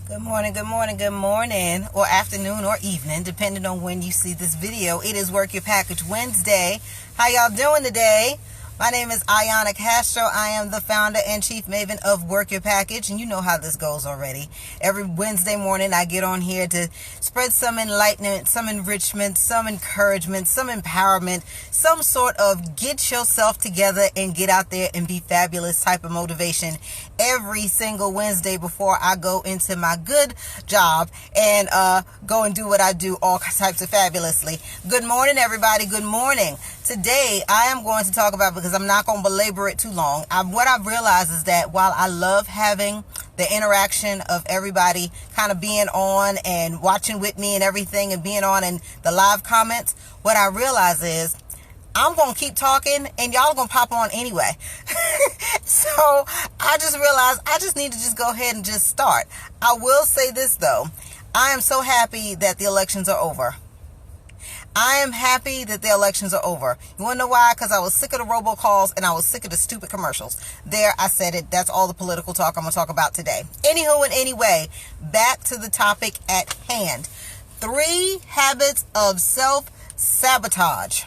Good morning, good morning, good morning, or afternoon or evening, depending on when you see this video. It is Work Your Package Wednesday. How y'all doing today? My name is Ayanna Castro. I am the founder and chief maven of Work Your Package, and you know how this goes already. Every Wednesday morning, I get on here to spread some enlightenment, some enrichment, some encouragement, some empowerment, some sort of get yourself together and get out there and be fabulous type of motivation every single Wednesday before I go into my good job and go and do what I do, all types of fabulously. Good morning, everybody. Good morning. Today, I am going to talk about, because I'm not going to belabor it too long, what I've realized is that while I love having the interaction of everybody kind of being on and watching with me and everything and being on in the live comments, what I realize is I'm going to keep talking and y'all going to pop on anyway. So I just realized I just need to just go ahead and just start. I will say this though. I am so happy that the elections are over. I am happy that the elections are over. You want to know why? Because I was sick of the robocalls and I was sick of the stupid commercials. There, I said it. That's all the political talk I'm going to talk about today. Anywho and anyway, back to the topic at hand. 3 habits of self-sabotage.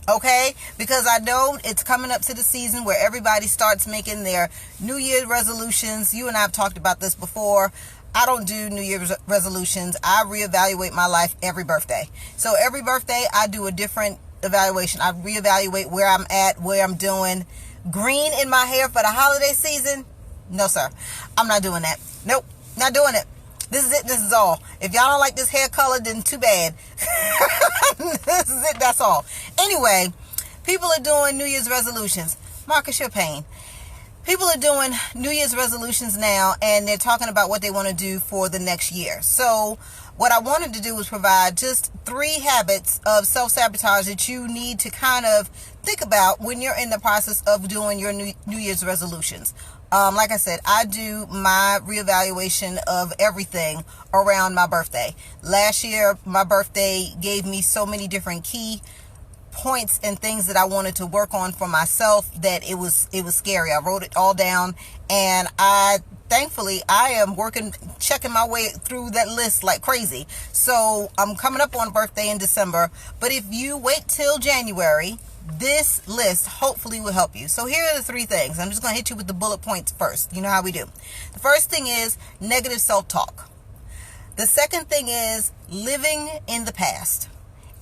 Okay? Because I know it's coming up to the season where everybody starts making their New Year's resolutions. You and I have talked about this before. I don't do New Year's resolutions. I reevaluate my life every birthday. So every birthday, I do a different evaluation. I reevaluate where I'm at, where I'm doing. Green in my hair for the holiday season? No, sir. I'm not doing that. Nope. Not doing it. This is it. This is all. If y'all don't like this hair color, then too bad. This is it. That's all. Anyway, people are doing New Year's resolutions. Marcus, your pain. People are doing New Year's resolutions now, and they're talking about what they want to do for the next year. So what I wanted to do was provide just 3 habits of self-sabotage that you need to kind of think about when you're in the process of doing your New Year's resolutions. Like I said, I do my reevaluation of everything around my birthday. Last year, my birthday gave me so many different key points and things that I wanted to work on for myself that it was scary. I wrote it all down, and thankfully I am checking my way through that list like crazy. So I'm coming up on birthday in December, but if you wait till January, this list hopefully will help you. So here are the 3 things. I'm just going to hit you with the bullet points first. You know how we do. The first thing is negative self-talk. The second thing is living in the past.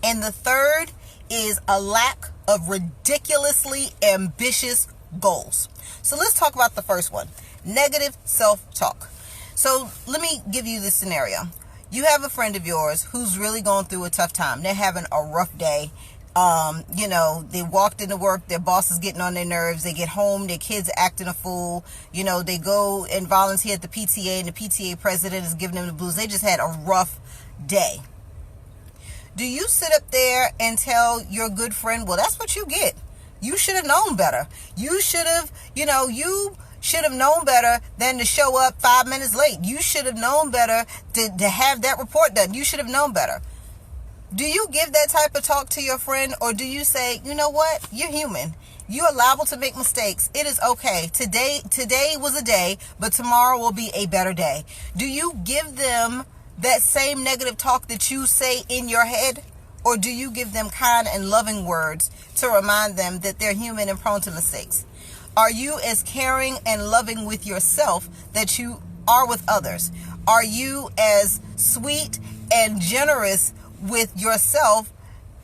And the third is a lack of ridiculously ambitious goals. So let's talk about the first one, negative self-talk. So let me give you this scenario. You have a friend of yours who's really going through a tough time. They're having a rough day. They walked into work, their boss is getting on their nerves. They get home, their kids are acting a fool. They go and volunteer at the PTA, and the PTA president is giving them the blues. They just had a rough day. Do you sit up there and tell your good friend, well, that's what you get. You should have known better. You should have known better than to show up 5 minutes late. You should have known better to have that report done. You should have known better. Do you give that type of talk to your friend, or do you say, you know what? You're human. You are liable to make mistakes. It is okay. Today was a day, but tomorrow will be a better day. Do you give them that same negative talk that you say in your head? Or do you give them kind and loving words to remind them that they're human and prone to mistakes? Are you as caring and loving with yourself that you are with others? Are you as sweet and generous with yourself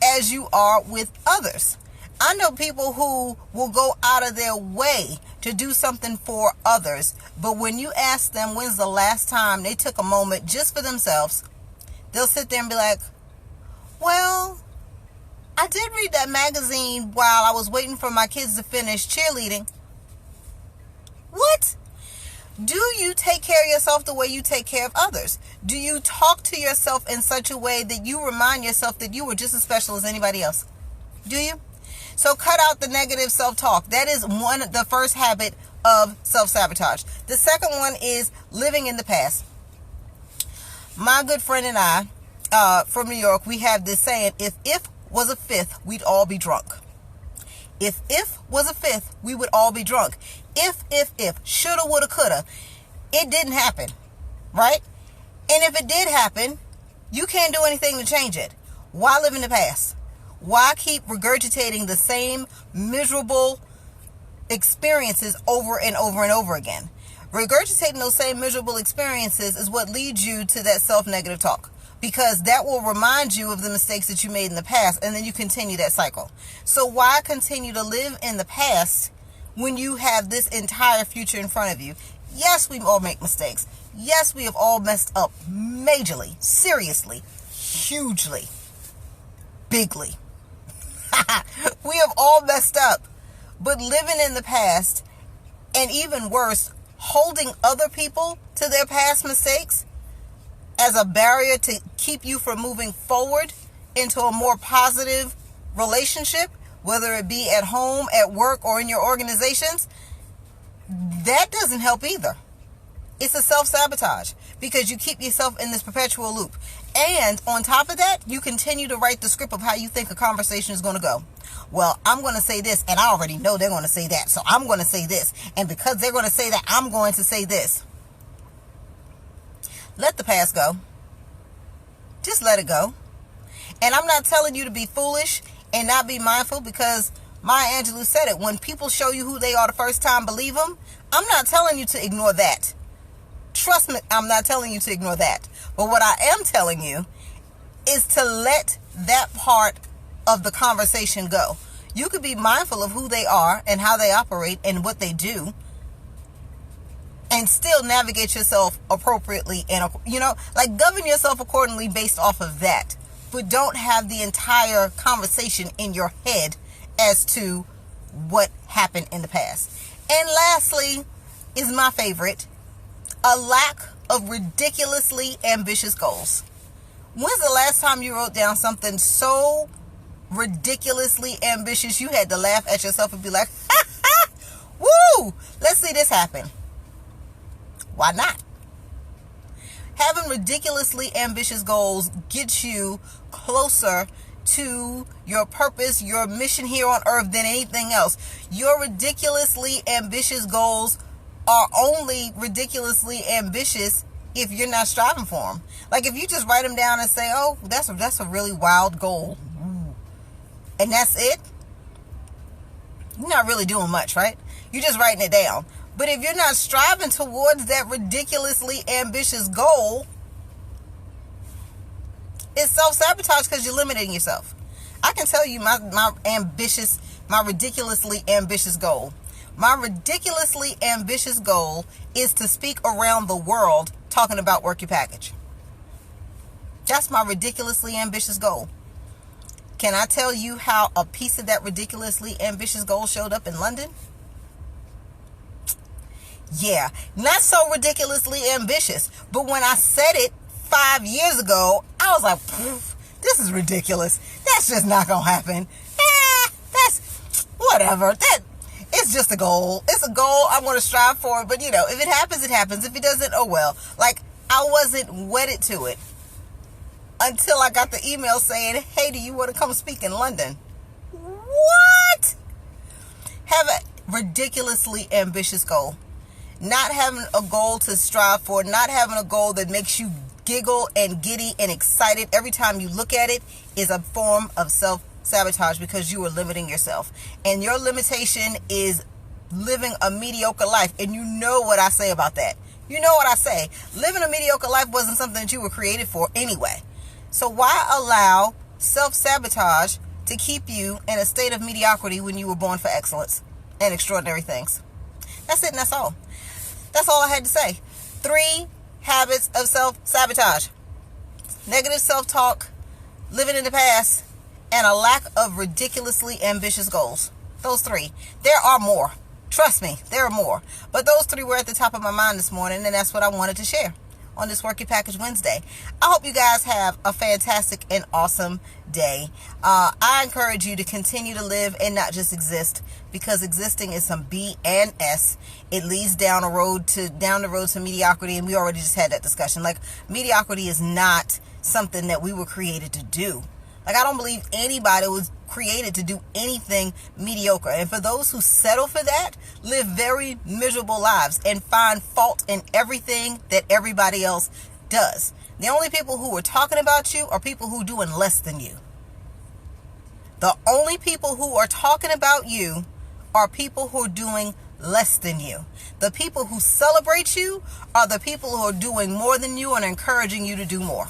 as you are with others? I know people who will go out of their way to do something for others, but when you ask them when's the last time they took a moment just for themselves, they'll sit there and be like, well, I did read that magazine while I was waiting for my kids to finish cheerleading. What? Do you take care of yourself the way you take care of others? Do you talk to yourself in such a way that you remind yourself that you were just as special as anybody else? Do you? So cut out the negative self-talk. That is the first habit of self-sabotage. The second one is living in the past. My good friend and I, from New York, we have this saying, if was a fifth, we'd all be drunk. If was a fifth, we would all be drunk. If, shoulda, woulda, coulda. It didn't happen, right? And if it did happen, you can't do anything to change it. Why live in the past? Why keep regurgitating the same miserable experiences over and over and over again? Regurgitating those same miserable experiences is what leads you to that self-negative talk, because that will remind you of the mistakes that you made in the past, and then you continue that cycle. So why continue to live in the past when you have this entire future in front of you? Yes, we all make mistakes. Yes, we have all messed up majorly, seriously, hugely, bigly. We have all messed up. But living in the past, and even worse, holding other people to their past mistakes as a barrier to keep you from moving forward into a more positive relationship, whether it be at home, at work, or in your organizations, that doesn't help either. It's a self-sabotage, because you keep yourself in this perpetual loop. And on top of that, you continue to write the script of how you think a conversation is going to go. Well, I'm going to say this, and I already know they're going to say that, so I'm going to say this. And because they're going to say that, I'm going to say this. Let the past go. Just let it go. And I'm not telling you to be foolish and not be mindful, because Maya Angelou said it. When people show you who they are the first time, believe them. I'm not telling you to ignore that. Trust me, I'm not telling you to ignore that. But what I am telling you is to let that part of the conversation go. You could be mindful of who they are and how they operate and what they do, and still navigate yourself appropriately, and govern yourself accordingly based off of that. But don't have the entire conversation in your head as to what happened in the past. And lastly is my favorite: a lack of ridiculously ambitious goals. When's the last time you wrote down something so ridiculously ambitious you had to laugh at yourself and be like, ha ha, woo, let's see this happen? Why not? Having ridiculously ambitious goals gets you closer to your purpose, your mission here on earth than anything else. Your ridiculously ambitious goals are only ridiculously ambitious if you're not striving for them. Like if you just write them down and say, oh, that's a really wild goal, and that's it, you're not really doing much, right? You're just writing it down. But if you're not striving towards that ridiculously ambitious goal, it's self-sabotage, because you're limiting yourself. I can tell you my ridiculously ambitious goal. My ridiculously ambitious goal is to speak around the world talking about Work Your Package. That's my ridiculously ambitious goal. Can I tell you how a piece of that ridiculously ambitious goal showed up in London? Yeah, not so ridiculously ambitious. But when I said it 5 years ago, I was like, this is ridiculous. That's just not going to happen. That's whatever. It's just a goal. It's a goal. I want to strive for it. But, if it happens, it happens. If it doesn't, oh well. Like, I wasn't wedded to it until I got the email saying, hey, do you want to come speak in London? What? Have a ridiculously ambitious goal. Not having a goal to strive for, not having a goal that makes you giggle and giddy and excited every time you look at it is a form of self-sabotage, because you are limiting yourself. And your limitation is living a mediocre life. And you know what I say about that. You know what I say. Living a mediocre life wasn't something that you were created for anyway. So why allow self-sabotage to keep you in a state of mediocrity when you were born for excellence and extraordinary things? That's it, and that's all. That's all I had to say. 3 habits of self-sabotage: negative self-talk, living in the past, and a lack of ridiculously ambitious goals. Those 3. There are more. Trust me, there are more. But those 3 were at the top of my mind this morning, and that's what I wanted to share on this Work Your Package Wednesday. I hope you guys have a fantastic and awesome day. I encourage you to continue to live and not just exist, because existing is some B and S. It leads down the road to mediocrity, and we already just had that discussion. Like, mediocrity is not something that we were created to do. Like, I don't believe anybody was created to do anything mediocre. And for those who settle for that, live very miserable lives and find fault in everything that everybody else does. The only people who are talking about you are people who are doing less than you. The only people who are talking about you are people who are doing less than you. The people who celebrate you are the people who are doing more than you and encouraging you to do more.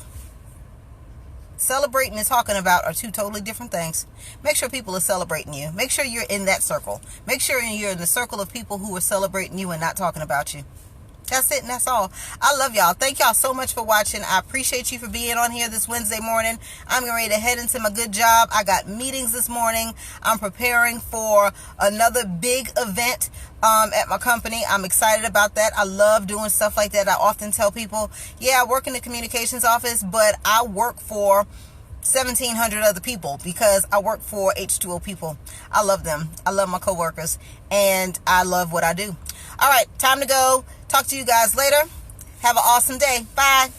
Celebrating and talking about are two totally different things. Make sure people are celebrating you. Make sure you're in that circle. Make sure you're in the circle of people who are celebrating you and not talking about you. That's it, and that's all. I love y'all. Thank y'all so much for watching. I appreciate you for being on here this Wednesday morning. I'm getting ready to head into my good job. I got meetings this morning. I'm preparing for another big event at my company. I'm excited about that. I love doing stuff like that. I often tell people, yeah, I work in the communications office, but I work for 1,700 other people because I work for H2O people. I love them. I love my coworkers, and I love what I do. All right, time to go. Talk to you guys later. Have an awesome day. Bye.